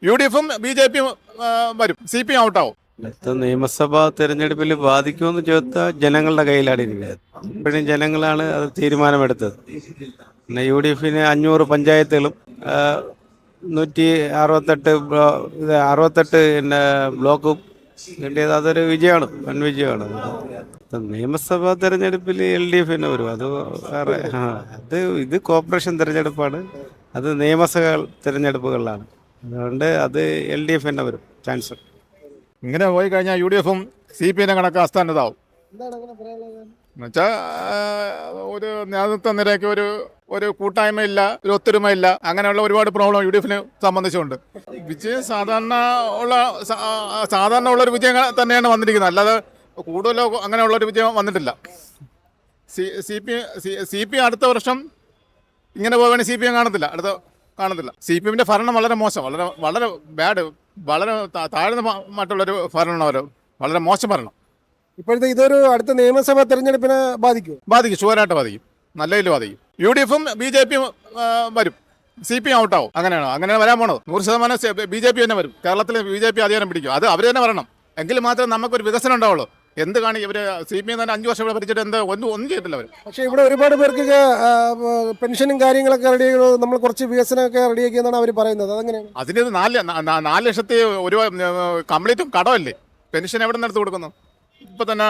UDFും BJPയും വരും, CPM ഔട്ടാവും. അടുത്ത നിയമസഭാ തെരഞ്ഞെടുപ്പിൽ ബാധിക്കുമെന്ന് ചോദിച്ചാൽ ജനങ്ങളുടെ കയ്യിലാണ് ഇരിക്കുന്നത്. ഇപ്പോഴും ജനങ്ങളാണ് അത് തീരുമാനമെടുത്തത്. പിന്നെ UDFിന് 500 പഞ്ചായത്തുകളും 168 പിന്നെ ബ്ലോക്കും കിട്ടിയത് അതൊരു വിജയമാണ്, വൻ വിജയമാണ്. നിയമസഭാ തെരഞ്ഞെടുപ്പിൽ LDF തന്നെ വരും. അത് വേറെ ഇത് കോർപ്പറേഷൻ തെരഞ്ഞെടുപ്പാണ്, അത് നിയമസഭാ തെരഞ്ഞെടുപ്പുകളിലാണ്. അതുകൊണ്ട് അത് LDF തന്നെ വരും ചാൻസ്. ഇങ്ങനെ പോയി കഴിഞ്ഞാൽ UDFും CPM കണക്ക് അസ്ഥാനത്താവും. എന്നുവെച്ചാൽ ഒരു നേതൃത്വ നിരക്ക് ഒരു കൂട്ടായ്മയില്ല, ഒരു ഒത്തൊരുമയില്ല, അങ്ങനെയുള്ള ഒരുപാട് പ്രോബ്ലം UDFിനെ സംബന്ധിച്ചുണ്ട്. വിജയം സാധാരണ ഉള്ളൊരു വിജയം തന്നെയാണ് വന്നിരിക്കുന്നത്, അല്ലാതെ കൂടുതലോ അങ്ങനെയുള്ളൊരു വിജയം വന്നിട്ടില്ല. CPM അടുത്ത വർഷം ഇങ്ങനെ പോവുകയാണെങ്കിൽ CPM കാണത്തില്ല. CPMന്റെ ഭരണം വളരെ മോശം, വളരെ ബാഡ്, വളരെ താഴ്ന്ന മറ്റുള്ളൊരു ഭരണമാണ്, വളരെ മോശം ഭരണം. ഇപ്പോഴത്തെ ഇതൊരു അടുത്ത നിയമസഭാ തെരഞ്ഞെടുപ്പിനെ ബാധിക്കും, ഷുവറായിട്ട് ബാധിക്കും, നല്ല രീതിയിൽ ബാധിക്കും. UDFും BJPയും വരും, CPM ഔട്ടാവും. അങ്ങനെയാണ് വരാൻ പോണത്. 100% BJP തന്നെ വരും. കേരളത്തിൽ BJP അധികാരം പിടിക്കും. അത് അവർ തന്നെ വരണം, എങ്കിൽ മാത്രമേ നമുക്കൊരു വികസനം ഉണ്ടാവുള്ളൂ. എന്ത് കാണി ഇവർ CPM തന്നെ 5 വർഷം ഇവിടെ ഭരിച്ചിട്ട് ഒന്നും ചെയ്തിട്ടില്ല അവർ. പക്ഷേ ഇവിടെ ഒരുപാട് പേർക്ക് പെൻഷനും കാര്യങ്ങളൊക്കെ റെഡിയാക്കി, നമ്മൾ കുറച്ച് വികസനമൊക്കെ റെഡിയാക്കിയെന്നാണ് അവർ പറയുന്നത്. അതെങ്ങനെയാണ്? അതിന് 4 ലക്ഷത്തി ഒരു കംപ്ലീറ്റും കടമല്ലേ, പെൻഷൻ എവിടെ നിന്ന് എടുത്ത് കൊടുക്കുന്നു? ഇപ്പം തന്നെ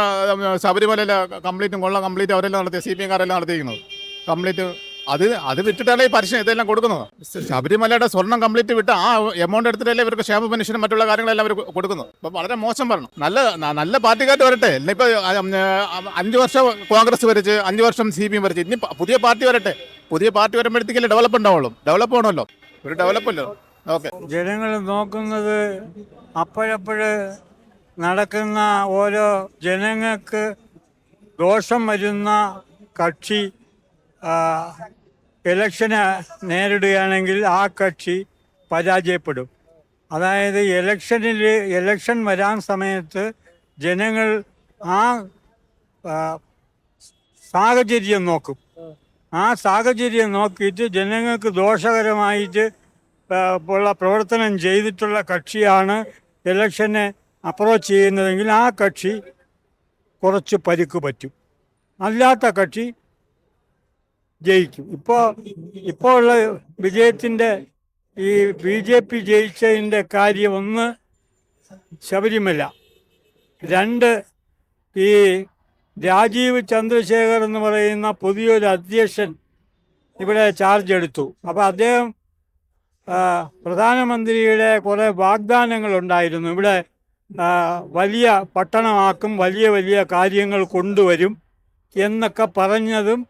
ശബരിമലയിലെ കംപ്ലീറ്റ് അവരെല്ലാം നടത്തിയ CPM കാരെല്ലാം നടത്തിയിരിക്കുന്നത് കംപ്ലീറ്റ്. അത് വിട്ടിട്ടല്ലേ ഈ പരിശീലനം ഇതെല്ലാം കൊടുക്കുന്നത്. ശബരിമലയുടെ സ്വർണം കംപ്ലീറ്റ് വിട്ട് ആ എമൗണ്ട് എടുത്തിട്ടല്ലേ ഇവർക്ക് ക്ഷേമ പെൻഷനും മറ്റുള്ള കാര്യങ്ങളെല്ലാം അവർ കൊടുക്കുന്നത്. അപ്പം വളരെ മോശം ഭരണം. നല്ല പാർട്ടിക്കാർ വരട്ടെ. ഇന്നിപ്പോൾ 5 വർഷം കോൺഗ്രസ് ഭരിച്ച്, 5 വർഷം CPM ഭരിച്ച്, ഇനി പുതിയ പാർട്ടി വരട്ടെ. പുതിയ പാർട്ടി വരുമ്പോഴത്തേക്കല്ലേ ഡെവലപ്പ് ഉണ്ടാവുള്ളൂ. ഡെവലപ്പ് വേണമല്ലോ, ഒരു ഡെവലപ്പല്ലോ. ഓക്കെ, ജനങ്ങൾ നോക്കുന്നത് അപ്പോഴപ്പോഴ് നടക്കുന്ന ഓരോ ജനങ്ങൾക്ക് ദോഷം വരുന്ന കക്ഷി ഇലക്ഷന് നേരിടുകയാണെങ്കിൽ ആ കക്ഷി പരാജയപ്പെടും. അതായത് ഇലക്ഷൻ വരാൻ സമയത്ത് ജനങ്ങൾ ആ സാഹചര്യം നോക്കും. ആ സാഹചര്യം നോക്കിയിട്ട് ജനങ്ങൾക്ക് ദോഷകരമായിട്ട് ഉള്ള പ്രവർത്തനം ചെയ്തിട്ടുള്ള കക്ഷിയാണ് ഇലക്ഷനെ അപ്രോച്ച് ചെയ്യുന്നതെങ്കിൽ ആ കക്ഷി കുറച്ച് പരിക്ക് പറ്റും, അല്ലാത്ത കക്ഷി ജയിക്കും. ഇപ്പോൾ ഉള്ള വിജയത്തിൻ്റെ ഈ BJP ജയിച്ചതിൻ്റെ കാര്യം 1 ശബരിമല, 2 ഈ രാജീവ് ചന്ദ്രശേഖർ എന്ന് പറയുന്ന പുതിയൊരു അധ്യക്ഷൻ ഇവിടെ ചാർജ് എടുത്തു. അപ്പോൾ അദ്ദേഹം പ്രധാനമന്ത്രിയുടെ കുറേ വാഗ്ദാനങ്ങളുണ്ടായിരുന്നു. ഇവിടെ വലിയ പട്ടണമാക്കും, വലിയ കാര്യങ്ങൾ കൊണ്ടുവരും എന്നൊക്കെ പറഞ്ഞതും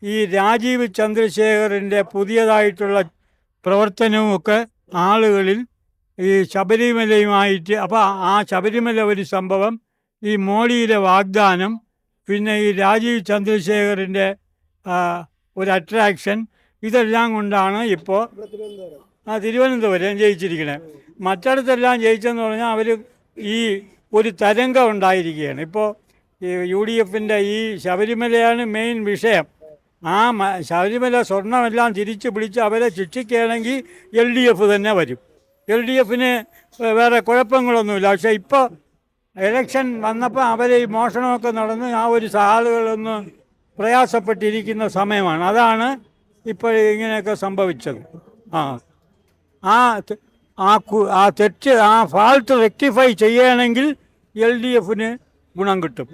ഈ രാജീവ് ചന്ദ്രശേഖറിൻ്റെ പുതിയതായിട്ടുള്ള പ്രവർത്തനവുമൊക്കെ ആളുകളിൽ ഈ ശബരിമലയുമായിട്ട്, അപ്പോൾ ആ ശബരിമല ഒരു സംഭവം, ഈ മോഡിയുടെ വാഗ്ദാനം, പിന്നെ ഈ രാജീവ് ചന്ദ്രശേഖറിൻ്റെ ഒരു അട്രാക്ഷൻ, ഇതെല്ലാം കൊണ്ടാണ് ഇപ്പോൾ തിരുവനന്തപുരം ജയിച്ചിരിക്കുന്നത്. മറ്റിടത്തെല്ലാം ജയിച്ചെന്ന് പറഞ്ഞാൽ അവർ ഈ ഒരു തരംഗം ഉണ്ടായിരിക്കുകയാണ്. ഇപ്പോൾ ഈ UDFിൻ്റെ ഈ ശബരിമലയാണ് മെയിൻ വിഷയം. ആ ശബരിമല സ്വർണമെല്ലാം തിരിച്ചു പിടിച്ച് അവരെ ശിക്ഷിക്കുകയാണെങ്കിൽ LDF തന്നെ വരും. LDFന് വേറെ കുഴപ്പങ്ങളൊന്നുമില്ല. പക്ഷേ ഇപ്പോൾ ഇലക്ഷൻ വന്നപ്പോൾ അവർ ഈ മോഷണമൊക്കെ നടന്ന് ആ ഒരു ആളുകളൊന്ന് പ്രയാസപ്പെട്ടിരിക്കുന്ന സമയമാണ്. അതാണ് ഇപ്പോൾ ഇങ്ങനെയൊക്കെ സംഭവിച്ചത്. ആ തെറ്റ്, ആ ഫാൾട്ട് റെക്ടിഫൈ ചെയ്യുകയാണെങ്കിൽ LDFന് ഗുണം കിട്ടും.